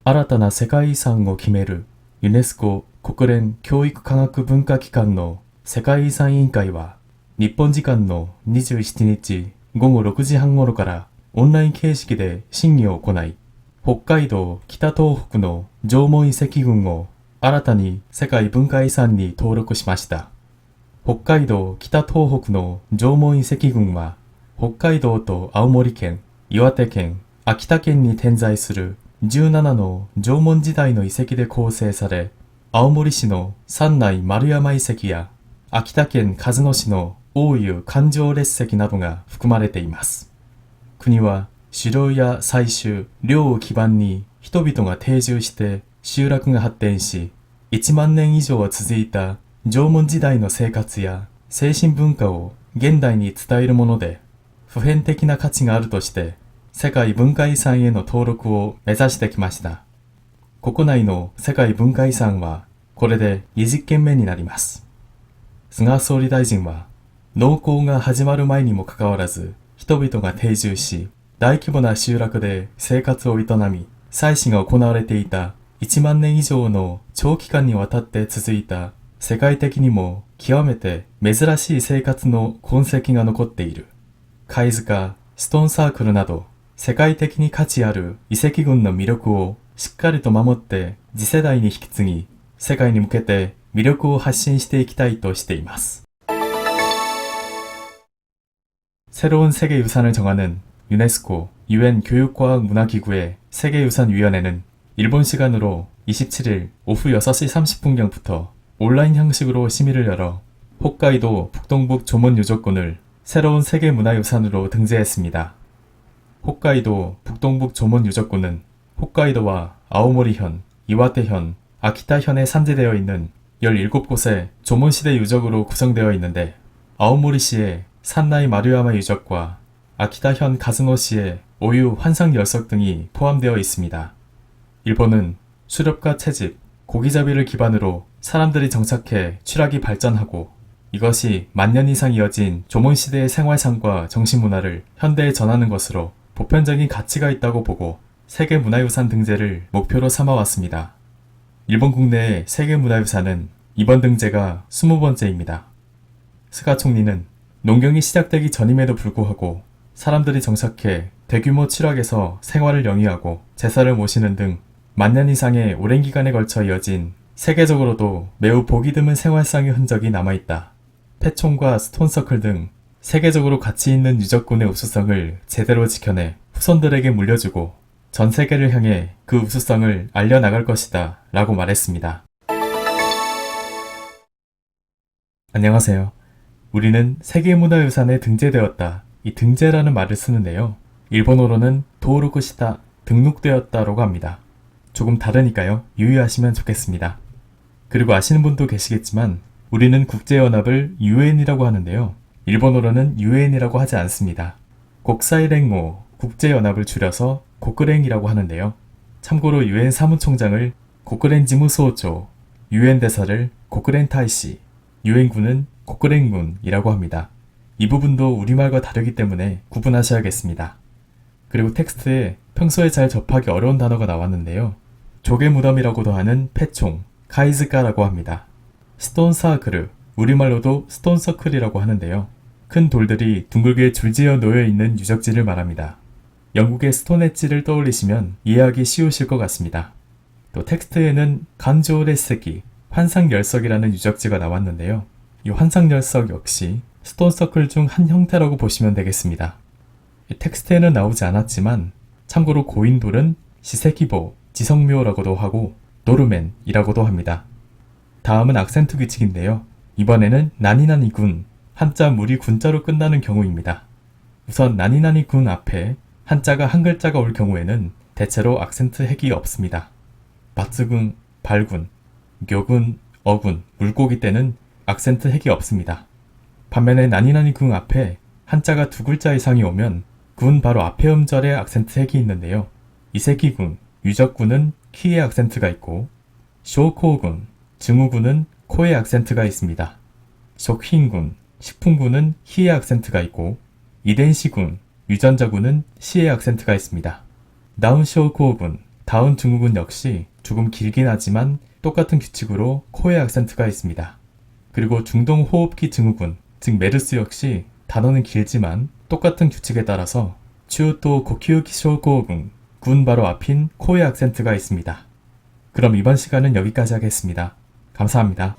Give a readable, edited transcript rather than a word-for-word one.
新たな世界遺産を決めるユネスコ国連教育科学文化機関の世界遺産委員会は、日本時間の27日午後6時半頃からオンライン形式で審議を行い、北海道北東北の縄文遺跡群を新たに世界文化遺産に登録しました。北海道北東北の縄文遺跡群は、北海道と青森県、岩手県、秋田県に点在する17の縄文時代の遺跡で構成され、青森市の三内丸山遺跡や秋田県鹿角市の大湯環状列石などが含まれています。国は狩猟や採集、漁を基盤に人々が定住して集落が発展し、1万年以上は続いた縄文時代の生活や精神文化を現代に伝えるもので、普遍的な価値があるとして世界文化遺産への登録を目指してきました。国内の世界文化遺産はこれで20件目になります。菅総理大臣は、農耕が始まる前にもかかわらず人々が定住し、大規模な集落で生活を営み、祭祀が行われていた1万年以上の長期間にわたって続いた世界的にも極めて珍しい生活の痕跡が残っている。貝塚、ストーンサークルなど世界的に価値ある遺跡群の魅力をしっかりと守って次世代に引き継ぎ、世界に向けて魅力を発信していきたいとしています. 새로운 세계유산을 정하는 유네스코 UN 교육과학문화기구의 세계유산위원회는 일본 시간으로 27일 오후 6시 30분경부터 온라인 형식으로 심의를 열어 홋카이도 북동북 조몬유적군을 새로운 세계문화유산으로 등재했습니다. 홋카이도 북동북 조몬유적군은 홋카이도와 아오모리현, 이와테현, 아키타현에 산재되어 있는 17곳의 조몬시대 유적으로 구성되어 있는데, 아오모리시의 산나이 마루야마 유적과 아키타현 가즈노시의 오유 환상열석 등이 포함되어 있습니다. 일본은 수렵과 채집, 고기잡이를 기반으로 사람들이 정착해 취락이 발전하고, 이것이 만년 이상 이어진 조몬시대의 생활상과 정신문화를 현대에 전하는 것으로 보편적인 가치가 있다고 보고 세계문화유산 등재를 목표로 삼아왔습니다. 일본 국내의 세계문화유산은 이번 등재가 20번째입니다. 스가 총리는 농경이 시작되기 전임에도 불구하고 사람들이 정착해 대규모 취락에서 생활을 영위하고 제사를 모시는 등 만년 이상의 오랜 기간에 걸쳐 이어진 세계적으로도 매우 보기 드문 생활상의 흔적이 남아있다. 패총과 스톤서클 등 세계적으로 가치 있는 유적군의 우수성을 제대로 지켜내 후손들에게 물려주고 전 세계를 향해 그 우수성을 알려나갈 것이다 라고 말했습니다. 안녕하세요. 우리는 세계문화유산에 등재되었다. 이 등재라는 말을 쓰는데요. 일본어로는 도우루쿠시다, 등록되었다라고 합니다. 조금 다르니까요. 유의하시면 좋겠습니다. 그리고 아시는 분도 계시겠지만 우리는 국제연합을 UN이라고 하는데요. 일본어로는 UN이라고 하지 않습니다. 국사이랭모, 국제연합을 줄여서 고크랭이라고 하는데요. 참고로 UN 사무총장을 고크랭 지무소조, UN 대사를 고크랭 타이시, UN군은 고크랭군이라고 합니다. 이 부분도 우리말과 다르기 때문에 구분하셔야겠습니다. 그리고 텍스트에 평소에 잘 접하기 어려운 단어가 나왔는데요. 조개무덤이라고도 하는 패총, 카이즈카라고 합니다. 스톤사크르, 우리말로도 스톤서클이라고 하는데요. 큰 돌들이 둥글게 줄지어 놓여있는 유적지를 말합니다. 영국의 스톤엣지를 떠올리시면 이해하기 쉬우실 것 같습니다. 또 텍스트에는 간조레스기, 환상열석이라는 유적지가 나왔는데요. 이 환상열석 역시 스톤서클 중 한 형태라고 보시면 되겠습니다. 텍스트에는 나오지 않았지만 참고로 고인돌은 시세키보, 지성묘라고도 하고 노르멘이라고도 합니다. 다음은 악센트 규칙인데요. 이번에는 나니나니군, 한자 물이 군자로 끝나는 경우입니다. 우선 나니나니군 앞에 한자가 한 글자가 올 경우에는 대체로 악센트 핵이 없습니다. 바츠군, 발군, 묘군, 어군, 물고기 때는 악센트 핵이 없습니다. 반면에 나니나니군 앞에 한자가 두 글자 이상이 오면 군 바로 앞에 음절에 악센트 핵이 있는데요. 이세키군, 유적군은 키에 악센트가 있고, 쇼코군, 증후군은 코에 악센트가 있습니다. 쇼힌군, 식품군은 히에 악센트가 있고, 이덴시군, 유전자군은 시에 악센트가 있습니다. 나운쇼코군, 다운 증후군 역시 조금 길긴 하지만 똑같은 규칙으로 코에 악센트가 있습니다. 그리고 중동호흡기 증후군, 즉 메르스 역시 단어는 길지만 똑같은 규칙에 따라서 치오토 고키우기쇼고군, 군 바로 앞인 코에 악센트가 있습니다. 그럼 이번 시간은 여기까지 하겠습니다. 감사합니다.